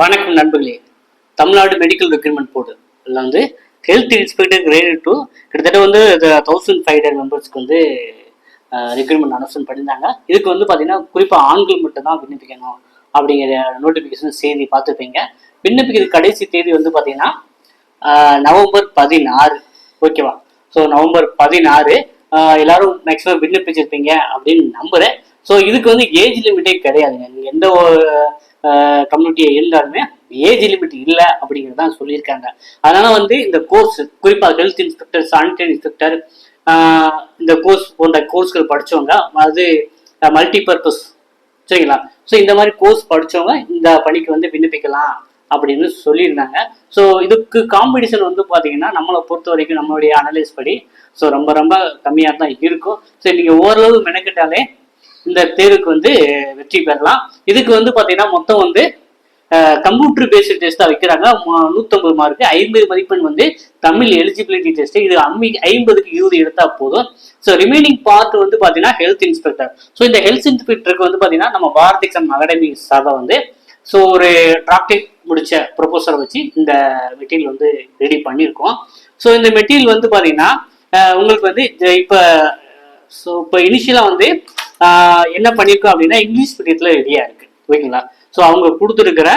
வணக்கம் நண்பர்களே. Tamil Nadu medical recruitment board இதில் வந்து ஹெல்த் இன்ஸ்பெக்டர் கிரேட் 2 கிட்டத்தட்ட வந்து 1500 மெம்பர்ஸ்க்கு வந்து ரெக்ரூட்மெண்ட் அனௌன்ஸ்மெண்ட் பண்ணியிருந்தாங்க. இதுக்கு வந்து பார்த்தீங்கன்னா குறிப்பாக ஆண்கள் மட்டும் தான் விண்ணப்பிக்கணும் அப்படிங்கிற நோட்டிஃபிகேஷன் செய்தி பார்த்துருப்பீங்க. விண்ணப்பிக்கிற கடைசி தேதி வந்து பார்த்தீங்கன்னா நவம்பர் 16. ஓகேவா? ஸோ நவம்பர் 16 எல்லாரும் மேக்ஸிமம் விண்ணப்பிச்சிருப்பீங்க அப்படின்னு நம்புறேன். ஸோ இதுக்கு வந்து ஏஜ் லிமிட்டே கிடையாதுங்க. நீங்கள் எந்த கம்யூனிட்டியை இருந்தாலுமே ஏஜ் லிமிட் இல்லை அப்படிங்கிறது தான் சொல்லியிருக்காங்க. அதனால வந்து இந்த கோர்ஸ் குறிப்பாக ஹெல்த் இன்ஸ்பெக்டர், சானிடரி இன்ஸ்பெக்டர், இந்த கோர்ஸ் போன்ற கோர்ஸ்கள் படித்தவங்க, அது மல்டிபர்பஸ், சரிங்களா? ஸோ இந்த மாதிரி கோர்ஸ் படித்தவங்க இந்த பணிக்கு வந்து விண்ணப்பிக்கலாம் அப்படின்னு சொல்லியிருந்தாங்க. ஸோ இதுக்கு காம்படிஷன் வந்து பார்த்தீங்கன்னா நம்மளை பொறுத்த வரைக்கும் நம்மளுடைய அனலைஸ் படி ஸோ ரொம்ப ரொம்ப கம்மியாக தான் இருக்கும். ஸோ நீங்கள் ஓரளவு மெனக்கிட்டாலே இந்த தேர்வுக்கு வந்து வெற்றி பெறலாம். இதுக்கு வந்து பார்த்தீங்கன்னா மொத்தம் வந்து கம்ப்யூட்டர் பேஸ்டு டெஸ்ட் தான் வைக்கிறாங்க. 150 மார்க்கு, 50 மதிப்பெண் வந்து தமிழ் எலிஜிபிலிட்டி டெஸ்ட். இது 50க்கு 20 எடுத்தா போதும். ஸோ ரிமைனிங் பார்ட் வந்து பார்த்தீங்கன்னா ஹெல்த் இன்ஸ்பெக்டர். ஸோ இந்த ஹெல்த் இன்ஸ்பெக்டருக்கு வந்து பார்த்தீங்கன்னா நம்ம பாரத் எக்ஸாம் அகாடமி சார்பாக வந்து ஸோ ஒரு டாக்டரேட் முடிச்ச ப்ரொபோசரை வச்சு இந்த மெட்டீரியல் வந்து ரெடி பண்ணியிருக்கோம். ஸோ இந்த மெட்டீரியல் வந்து பார்த்தீங்கன்னா உங்களுக்கு வந்து இப்போ இனிஷியலாக வந்து என்ன பண்ணியிருக்கோம் அப்படின்னா இங்கிலீஷ் மீடியத்தில் ரெடியாக இருக்கு. ஓகேங்களா? ஸோ அவங்க கொடுத்துருக்கிற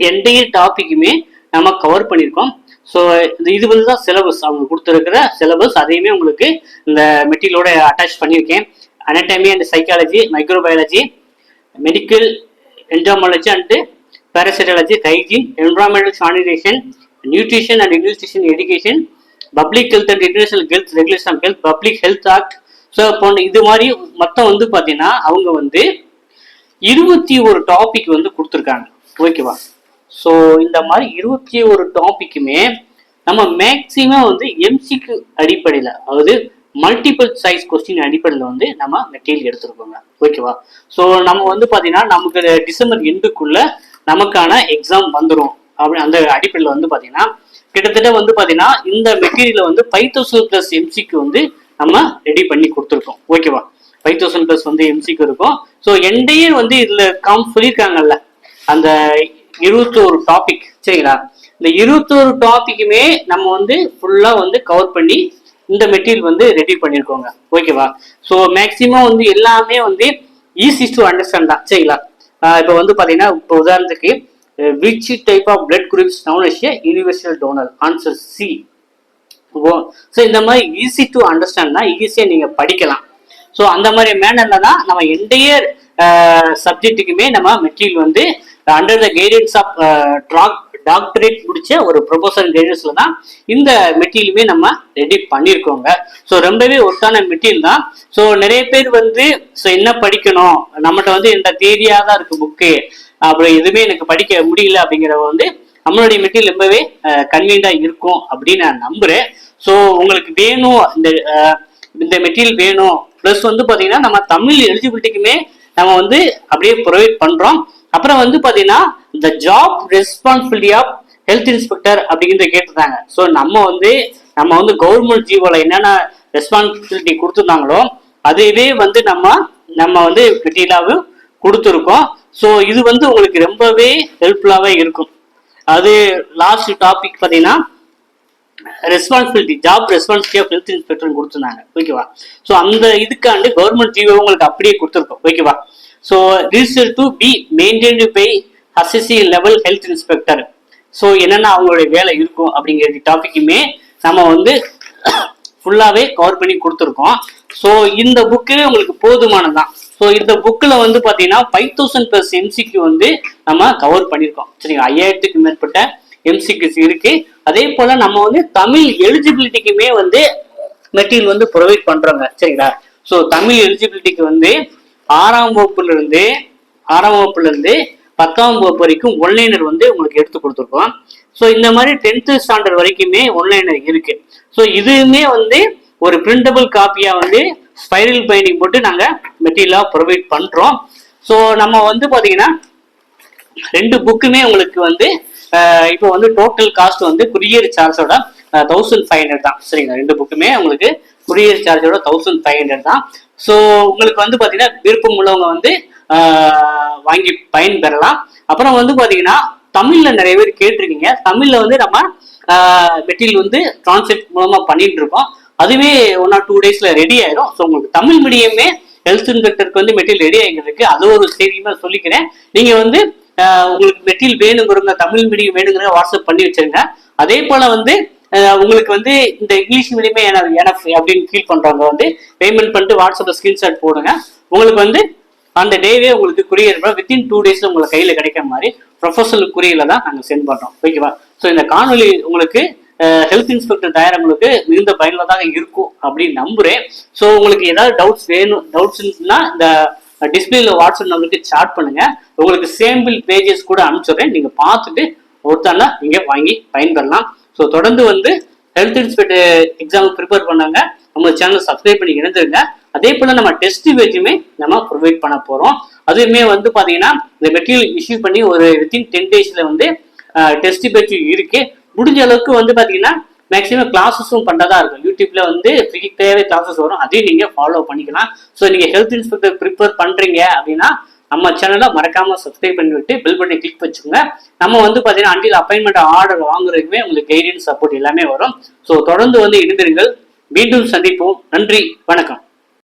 என்டையர் டாப்பிக்குமே நம்ம கவர் பண்ணியிருக்கோம். ஸோ இது வந்து தான் சிலபஸ், அவங்க கொடுத்துருக்கிற சிலபஸ். அதையுமே உங்களுக்கு இந்த மெட்டீரியலோட அட்டாச் பண்ணியிருக்கேன். Anatomy and psychology, microbiology, medical entomology and parasitology, hygiene, environmental sanitation, nutrition and nutrition education, public health and international health, regulation of health, public health act. So போன்ற இது மாதிரி மொத்தம் வந்து பார்த்தீங்கன்னா அவங்க வந்து 21 டாபிக் வந்து கொடுத்துருக்காங்க. ஓகேவா? ஸோ இந்த மாதிரி 21 டாபிக்குமே நம்ம மேக்சிமம் வந்து எம்சிக்கு அடிப்படையில், அதாவது மல்டிபிள் சாய்ஸ் கொஸ்டின் அடிப்படையில் வந்து நம்ம மெட்டீரியல் எடுத்துருக்கோங்க. ஓகேவா? ஸோ நம்ம வந்து பார்த்தீங்கன்னா நமக்கு டிசம்பர் எண்டுக்குள்ள நமக்கான எக்ஸாம் வந்துடும். அப்படி அந்த அடிப்படையில் வந்து பார்த்தீங்கன்னா கிட்டத்தட்ட வந்து பார்த்தீங்கன்னா இந்த மெட்டீரியலை வந்து 5000+ எம்சிக்கு வந்து நம்ம ரெடி பண்ணி கொடுத்துருக்கோம். ஓகேவா? 5000+ வந்து எம்சிக்கு இருக்கும். ஸோ என்டையே வந்து இதுல சொல்லியிருக்காங்கல்ல அந்த 21 டாபிக், சரிங்களா? இந்த 21 டாபிக்குமே நம்ம வந்து ஃபுல்லா வந்து கவர் பண்ணி இந்த மெட்டீரியல் வந்து ரெடி பண்ணியிருக்கோங்க. ஓகேவா? ஸோ மேக்சிமம் வந்து எல்லாமே வந்து ஈஸி டு அண்டர்ஸ்டாண்ட் தான், சரிங்களா? இப்போ வந்து பாத்தீங்கன்னா இப்போ உதாரணத்துக்கு which type of blood groups known as a universal donor? Answer C. So இந்த மாதிரி ஈஸி டு அண்டர்ஸ்டாண்ட்னா ஈஸியாக நீங்கள் படிக்கலாம். ஸோ அந்த மாதிரி மேனர்ல தான் நம்ம என்டையர் சப்ஜெக்ட்டுக்குமே நம்ம மெட்டீரியல் வந்து under the guidance of doctorate முடிச்ச ஒரு ப்ரொபோசல் கைடன்ஸ்ல தான் இந்த மெட்டீரியலுமே நம்ம ரெடி பண்ணியிருக்கோங்க. ஸோ ரொம்பவே ஒர்த்தான மெட்டீரியல் தான். ஸோ நிறைய பேர் வந்து ஸோ என்ன படிக்கணும், நம்மகிட்ட வந்து இந்த தேதியாக தான் இருக்கு புக்கு, அப்படி எதுவுமே எனக்கு படிக்க முடியல அப்படிங்கிறத வந்து நம்மளுடைய மெட்டீரியல் ரொம்பவே கன்வீனியண்டா இருக்கும் அப்படின்னு நான் நம்புறேன். ஸோ உங்களுக்கு வேணும் இந்த மெட்டீரியல் வேணும், ப்ளஸ் வந்து பார்த்தீங்கன்னா நம்ம தமிழ் எலிஜிபிலிட்டிக்குமே நம்ம வந்து அப்படியே ப்ரொவைட் பண்றோம். அப்புறம் வந்து பார்த்தீங்கன்னா இந்த job responsibility of health inspector அப்படிங்கிறத கேட்டிருந்தாங்க. ஸோ நம்ம வந்து கவர்மெண்ட் ஜிஓல என்னென்ன ரெஸ்பான்சிபிலிட்டி கொடுத்துருந்தாங்களோ அதுவே வந்து நம்ம வந்து மெட்டீரியலாகவும் கொடுத்துருக்கோம். ஸோ இது வந்து உங்களுக்கு ரொம்பவே ஹெல்ப்ஃபுல்லாகவே இருக்கும். அது லாஸ்ட் டாபிக் பார்த்தீங்கன்னா responsibility, job responsibility of health inspector கொடுத்துருந்தாங்க. ஓகேவா? ஸோ அந்த இதுக்காண்டு கவர்மெண்ட் ஜிஓ உங்களுக்கு அப்படியே கொடுத்துருக்கோம். ஓகேவா? So register to be maintained by அசிசி லெவல் ஹெல்த் இன்ஸ்பெக்டர். ஸோ என்னென்ன அவங்களுடைய வேலை இருக்கும் அப்படிங்கிற டாபிக்குமே நம்ம வந்து ஃபுல்லாகவே கவர் பண்ணி கொடுத்துருக்கோம். ஸோ இந்த புக்கே உங்களுக்கு போதுமானதான். ஸோ இந்த புக்கில் வந்து பார்த்தீங்கன்னா 5000+ எம்சிக்கு வந்து நம்ம கவர் பண்ணியிருக்கோம். சரிங்களா? 5000க்கு மேற்பட்ட எம்சிக்யூஸ் இருக்கு. அதே போல நம்ம வந்து தமிழ் எலிஜிபிலிட்டிக்குமே வந்து மெட்டீரியல் வந்து ப்ரொவைட் பண்றோங்க. சரிங்களா? ஸோ தமிழ் எலிஜிபிலிட்டிக்கு வந்து 6ஆம் வகுப்புல இருந்து 10ஆம் வகுப்பு வரைக்கும் ஒன்லைனர் வந்து உங்களுக்கு எடுத்து கொடுத்துருக்கோம். ஸோ இந்த மாதிரி 10th ஸ்டாண்டர்ட் வரைக்குமே ஒன்லைனர் இருக்கு. ஸோ இதுவுமே வந்து ஒரு பிரிண்டபிள் காப்பியா வந்து ஸ்பைரல் பைண்டிங் போட்டு நாங்க மெட்டீரியலா ப்ரொவைட் பண்றோம். ஸோ நம்ம வந்து பாத்தீங்கன்னா 2 புக்குமே உங்களுக்கு வந்து இப்போ வந்து டோட்டல் காஸ்ட் வந்து குரியர் சார்ஜோட 1500 தான். சரிங்களா? 2 புக்குமே உங்களுக்கு குரியர் சார்ஜோட 1500 தான். ஸோ உங்களுக்கு வந்து பாத்தீங்கன்னா விருப்பம் உள்ளவங்க வந்து வாங்கி பயன்பெறலாம். அப்புறம் வந்து பாத்தீங்கன்னா தமிழ்ல நிறைய பேர் கேட்டிருக்கீங்க. தமிழ்ல வந்து நம்ம மெட்டீரியல் வந்து டிரான்ஸ்லேட் மூலமா பண்ணிட்டு இருக்கோம். அதுவே 1 or 2 daysல ரெடி ஆயிடும். ஸோ உங்களுக்கு தமிழ் மீடியமே ஹெல்த் இன்ஸ்பெக்டருக்கு வந்து மெட்டீரியல் ரெடி ஆகிருக்கு. அது ஒரு செய்தியுமே சொல்லிக்கிறேன். நீங்க வந்து உங்களுக்கு மெட்டீரியல் வேணுங்கிறவங்க, தமிழ் மீடியம் வேணுங்கிற வாட்ஸ்அப் பண்ணி வச்சிருங்க. அதே போல வந்து உங்களுக்கு வந்து இந்த இங்கிலீஷ் மீடியமே எனஃப் அப்படின்னு ஃபீல் பண்றவங்க வந்து பேமெண்ட் பண்ணிட்டு வாட்ஸ்அப்ல ஸ்கிரீன்ஷாட் போடுங்க. உங்களுக்கு வந்து அந்த டேவே உங்களுக்கு குரியர் வித்தின் 2 daysல உங்களுக்கு கையில கிடைக்கிற மாதிரி ப்ரொஃபஷனல் குரியர்ல தான் நாங்கள் சென்ட் பண்றோம். ஓகேவா? ஸோ இந்த காணொலி உங்களுக்கு ஹெல்த் இன்ஸ்பெக்டர் தயாரங்களுக்கு மிகுந்த பயனுள்ளதாக இருக்கும் அப்படின்னு நம்புறேன். ஸோ உங்களுக்கு ஏதாவது டவுட்ஸ்னா இந்த டிஸ்பிளேல வாட்ஸ்அப் நம்பருக்கு சாட் பண்ணுங்க. உங்களுக்கு சேம்பிள் பேஜஸ் கூட அனுப்பிச்சுடுறேன். நீங்க பார்த்துட்டு ஒருத்தானா நீங்க வாங்கி பயன்பெறலாம். ஸோ தொடர்ந்து வந்து ஹெல்த் இன்ஸ்பெக்டர் எக்ஸாம் ப்ரிப்பேர் பண்ணாங்க நம்ம சேனல் சப்ஸ்கிரைப் பண்ணி இணைஞ்சிருங்க. அதே போல நம்ம டெஸ்ட் பேஜுமே நம்ம ப்ரொவைட் பண்ண போறோம். அதுவுமே வந்து பாத்தீங்கன்னா இந்த மெட்டீரியல் இஷ்யூ பண்ணி ஒரு வித்தின் 10 daysல வந்து டெஸ்ட் பேஜ் இருக்கு. முடிஞ்ச அளவுக்கு வந்து பாத்தீங்கன்னா மேக்ஸிமம் கிளாஸஸும் பண்றதா இருக்கும். யூடியூப்ல வந்து ஃப்ரீயாவே கிளாஸஸ் வரும், அதையும் நீங்க ஃபாலோ பண்ணிக்கலாம். ஸோ நீங்க ஹெல்த் இன்ஸ்பெக்டர் ப்ரிப்பேர் பண்றீங்க அப்படின்னா நம்ம சேனலை மறக்காம சப்ஸ்கிரைப் பண்ணி விட்டு பெல் பட்டனை கிளிக் வச்சுக்கோங்க. நம்ம வந்து பாத்தீங்கன்னா அன்டில் அப்பாயின்மெண்ட் ஆர்டர் வாங்குறதுக்குமே உங்களுக்கு கைடன்ஸ் சப்போர்ட் எல்லாமே வரும். ஸோ தொடர்ந்து வந்து இணைந்திருங்கள். மீண்டும் சந்திப்போம். நன்றி, வணக்கம்.